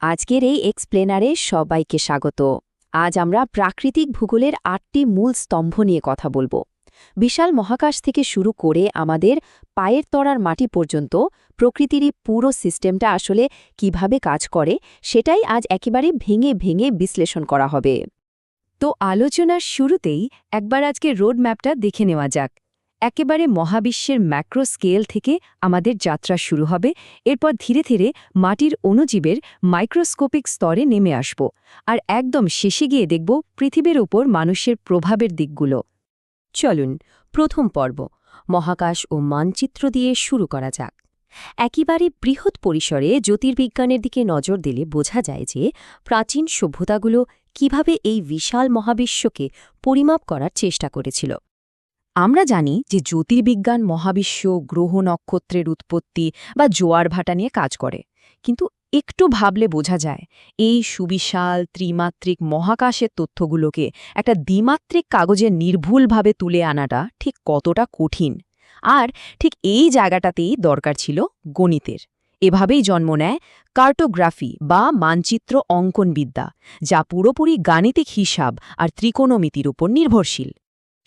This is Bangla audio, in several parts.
আজকের এই এক্সপ্লেনারে সবাইকে স্বাগত। আজ আমরা প্রাকৃতিক ভূগোলের ৮টি মূল স্তম্ভ নিয়ে কথা বলবো। বিশাল মহাকাশ থেকে শুরু করে আমাদের পায়ের তলার মাটি পর্যন্ত প্রকৃতিরই পুরো সিস্টেমটা আসলে কিভাবে কাজ করে সেটাই আজ একেবারে ভেঙে ভেঙে বিশ্লেষণ করা হবে। তো আলোচনার শুরুতেই একবার আজকে রোড ম্যাপটা দেখে নেওয়া যাক। একেবারে মহাবিশ্বের ম্যাক্রো স্কেল থেকে আমাদের যাত্রা শুরু হবে, এরপর ধীরে ধীরে মাটির অণুজীবের মাইক্রোস্কোপিক স্তরে নেমে আসব, আর একদম শেষে গিয়ে দেখব পৃথিবীর উপর মানুষের প্রভাবের দিকগুলো। চলুন প্রথম পর্ব মহাকাশ ও মানচিত্র দিয়ে শুরু করা যাক। একেবারে বৃহৎ পরিসরে জ্যোতির্বিজ্ঞানের দিকে নজর দিলে বোঝা যায় যে প্রাচীন সভ্যতাগুলো কিভাবে এই বিশাল মহাবিশ্বকে পরিমাপ করার চেষ্টা করেছিল। আমরা জানি যে জ্যোতির্বিজ্ঞান মহাবিশ্ব, গ্রহ, নক্ষত্রের উৎপত্তি বা জোয়ার ভাটা নিয়ে কাজ করে, কিন্তু একটু ভাবলে বোঝা যায় এই সুবিশাল ত্রিমাত্রিক মহাকাশের তথ্যগুলোকে একটা দ্বিমাত্রিক কাগজে নির্ভুলভাবে তুলে আনাটা ঠিক কতটা কঠিন। আর ঠিক এই জায়গাটাতেই দরকার ছিল গণিতের। এভাবেই জন্ম নেয় কার্টোগ্রাফি বা মানচিত্র অঙ্কনবিদ্যা, যা পুরোপুরি গাণিতিক হিসাব আর ত্রিকোণমিতির উপর নির্ভরশীল।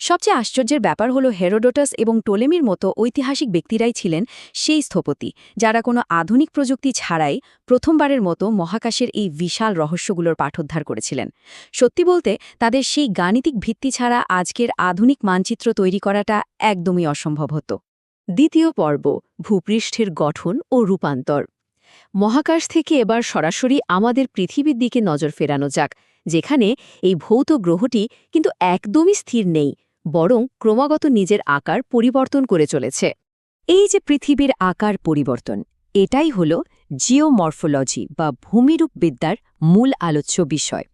সবচেয়ে আশ্চর্যের ব্যাপার হলো হেরোডোটাস এবং টোলেমির মতো ঐতিহাসিক ব্যক্তিরাই ছিলেন সেই স্থপতি যারা কোনো আধুনিক প্রযুক্তি ছাড়াই প্রথমবারের মতো মহাকাশের এই বিশাল রহস্যগুলোর পাঠোদ্ধার করেছিলেন। সত্যি বলতে তাদের সেই গাণিতিক ভিত্তি ছাড়া আজকের আধুনিক মানচিত্র তৈরি করাটা একদমই অসম্ভব হতো। দ্বিতীয় পর্ব ভূপৃষ্ঠের গঠন ও রূপান্তর। মহাকাশ থেকে এবার সরাসরি আমাদের পৃথিবীর দিকে নজর ফেরানো যাক, যেখানে এই ভৌত গ্রহটি কিন্তু একদমই স্থির নেই, বরং ক্রমাগত নিজের আকার পরিবর্তন করে চলেছে। এই যে পৃথিবীর আকার পরিবর্তন, এটাই হল জিওমরফোলজি বা ভূমিরূপবিদ্যার মূল আলোচ্য বিষয়।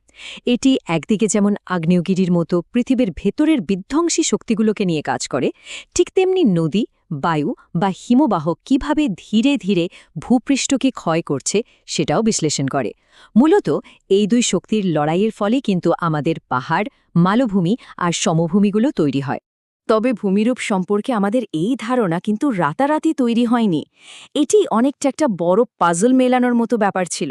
এটি একদিকে যেমন আগ্নেয়গিরির মতো পৃথিবীর ভেতরের বিধ্বংসী শক্তিগুলোকে নিয়ে কাজ করে, ঠিক তেমনি নদী, বায়ু বা হিমবাহ কিভাবে ধীরে ধীরে ভূপৃষ্ঠকে ক্ষয় করছে সেটাও বিশ্লেষণ করে। মূলত এই দুই শক্তির লড়াইয়ের ফলে কিন্তু আমাদের পাহাড়, মালভূমি আর সমভূমিগুলো তৈরি হয়। তবে ভূমিরূপ সম্পর্কে আমাদের এই ধারণা কিন্তু রাতারাতি তৈরি হয়নি। এটি অনেকটা একটা বড় পাজল মেলানোর মতো ব্যাপার ছিল।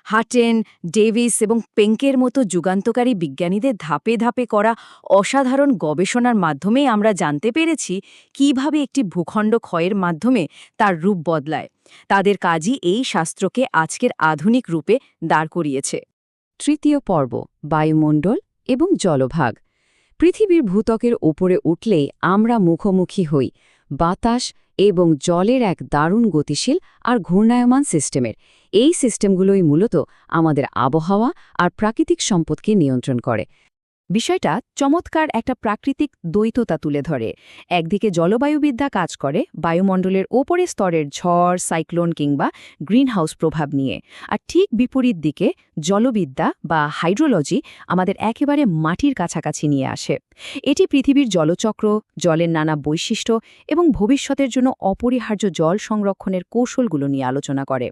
হাটেন, ডেভিস এবং পেঙ্কের মতো যুগান্তকারী বিজ্ঞানীদের ধাপে ধাপে করা অসাধারণ গবেষণার মাধ্যমেই আমরা জানতে পেরেছি কিভাবে একটি ভূখণ্ড ক্ষয়ের মাধ্যমে তার রূপ বদলায়। তাদের কাজই এই শাস্ত্রকে আজকের আধুনিক রূপে দাঁড় করিয়েছে। তৃতীয় পর্ব বায়ুমণ্ডল এবং জলভাগ। পৃথিবীর ভূত্বকের ওপরে উঠলেই আমরা মুখোমুখি হই বাতাস এবং জলের এক দারুণ গতিশীল আর ঘূর্ণায়মান সিস্টেমের। এই সিস্টেমগুলোই মূলত আমাদের আবহাওয়া আর প্রাকৃতিক সম্পদকে নিয়ন্ত্রণ করে। বিষয়টা চমৎকার একটা প্রাকৃতিক দ্বৈততা তুলে ধরে। একদিকে জলবায়ুবিদ্যা কাজ করে বায়ুমণ্ডলের ওপরের স্তরের ঝড়, সাইক্লোন কিংবা গ্রিনহাউস প্রভাব নিয়ে, আর ঠিক বিপরীত দিকে জলবিদ্যা বা হাইড্রোলজি আমাদের একেবারে মাটির কাছাকাছি নিয়ে আসে। এটি পৃথিবীর জলচক্র, জলের নানা বৈশিষ্ট্য এবং ভবিষ্যতের জন্য অপরিহার্য জল সংরক্ষণের কৌশলগুলো নিয়ে আলোচনা করে।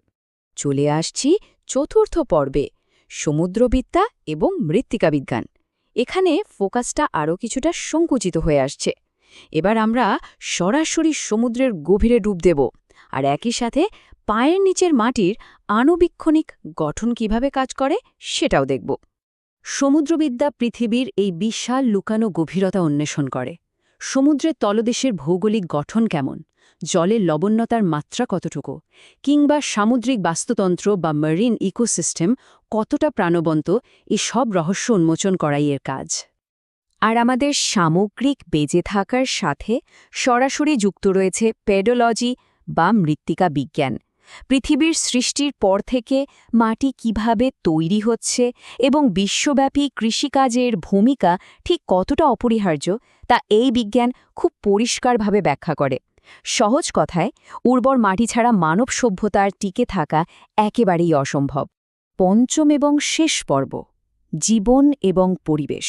চলে আসছি চতুর্থ পর্বে সমুদ্রবিদ্যা এবং মৃত্তিকাবিজ্ঞান। এখানে ফোকাসটা আরও কিছুটা সংকুচিত হয়ে আসছে। এবার আমরা সরাসরি সমুদ্রের গভীরে ডুব দেব, আর একই সাথে পায়ের নিচের মাটির আণুবীক্ষণিক গঠন কিভাবে কাজ করে সেটাও দেখব। সমুদ্রবিদ্যা পৃথিবীর এই বিশাল লুকানো গভীরতা অন্বেষণ করে। সমুদ্রের তলদেশের ভৌগোলিক গঠন কেমন, জলের লবণতার মাত্রা কতটুকু, কিংবা সামুদ্রিক বাস্তুতন্ত্র বা মেরিন ইকোসিস্টেম কতটা প্রাণবন্ত, এই সব রহস্য উন্মোচন করাই এর কাজ। আর আমাদের সামগ্রিক বেঁচে থাকার সাথে সরাসরি যুক্ত রয়েছে পেডোলজি বা মৃত্তিকা বিজ্ঞান। পৃথিবীর সৃষ্টির পর থেকে মাটি কিভাবে তৈরি হচ্ছে এবং বিশ্বব্যাপী কৃষিকাজের ভূমিকা ঠিক কতটা অপরিহার্য তা এই বিজ্ঞান খুব পরিষ্কারভাবে ব্যাখ্যা করে। সহজ কথায়, উর্বর মাটি ছাড়া মানব সভ্যতার টিকে থাকা একেবারেই অসম্ভব। পঞ্চম এবং শেষ পর্ব জীবন এবং পরিবেশ।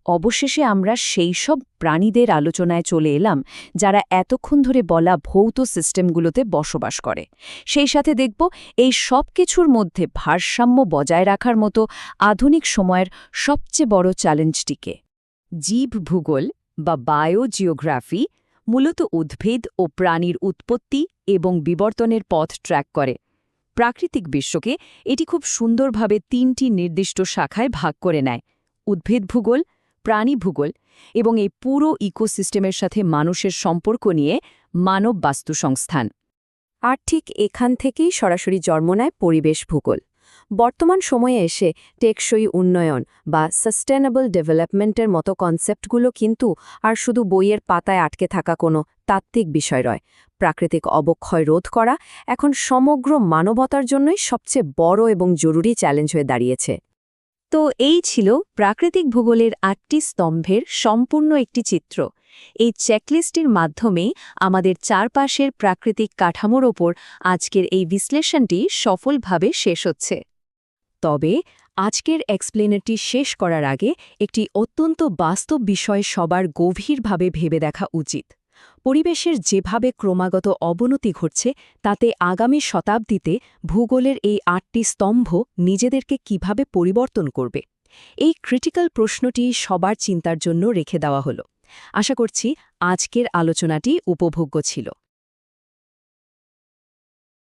অবশেষে আমরা সেই সব প্রাণীদের আলোচনায় চলে এলাম যারা এতক্ষণ ধরে বলা ভৌত সিস্টেমগুলোতে বসবাস করে। সেই সাথে দেখব এই সব কিছুর মধ্যে ভারসাম্য বজায় রাখার মতো আধুনিক সময়ের সবচেয়ে বড় চ্যালেঞ্জটিকে। জীব ভূগোল বা বায়োজিওগ্রাফি মূলত উদ্ভিদ ও প্রাণীর উৎপত্তি এবং বিবর্তনের পথ ট্র্যাক করে। প্রাকৃতিক বিশ্বকে এটি খুব সুন্দরভাবে ৩টি নির্দিষ্ট শাখায় ভাগ করে নেয়: উদ্ভিদ ভূগোল, প্রাণী ভূগোল এবং এই পুরো ইকোসিস্টেমের সাথে মানুষের সম্পর্ক নিয়ে মানব বাস্তু সংস্থান। আর ঠিক এখান থেকেই সরাসরি জন্ম নেয় পরিবেশ ভূগোল। বর্তমান সময়ে এসে টেকসই উন্নয়ন বা সাস্টেনেবল ডেভেলপমেন্টের মতো কনসেপ্টগুলো কিন্তু আর শুধু বইয়ের পাতায় আটকে থাকা কোনো তাত্ত্বিক বিষয় নয়। প্রাকৃতিক অবক্ষয় রোধ করা এখন সমগ্র মানবতার জন্যই সবচেয়ে বড় এবং জরুরি চ্যালেঞ্জ হয়ে দাঁড়িয়েছে। তো এই ছিল প্রাকৃতিক ভূগোলের ৮টি স্তম্ভের সম্পূর্ণ একটি চিত্র। এই চেকলিস্টটির মাধ্যমেই আমাদের চারপাশের প্রাকৃতিক কাঠামোর ওপর আজকের এই বিশ্লেষণটি সফলভাবে শেষ হচ্ছে। তবে আজকের এক্সপ্লেনারটি শেষ করার আগে একটি অত্যন্ত বাস্তব বিষয় সবার গভীরভাবে ভেবে দেখা উচিত। পরিবেশের যেভাবে ক্রমাগত অবনতি ঘটছে, তাতে আগামী শতাব্দীতে ভূগোলের এই ৮টি স্তম্ভ নিজেদেরকে কিভাবে পরিবর্তন করবে, এই ক্রিটিক্যাল প্রশ্নটি সবার চিন্তার জন্য রেখে দেওয়া হলো। আশা করছি আজকের আলোচনাটি উপভোগ্য ছিল।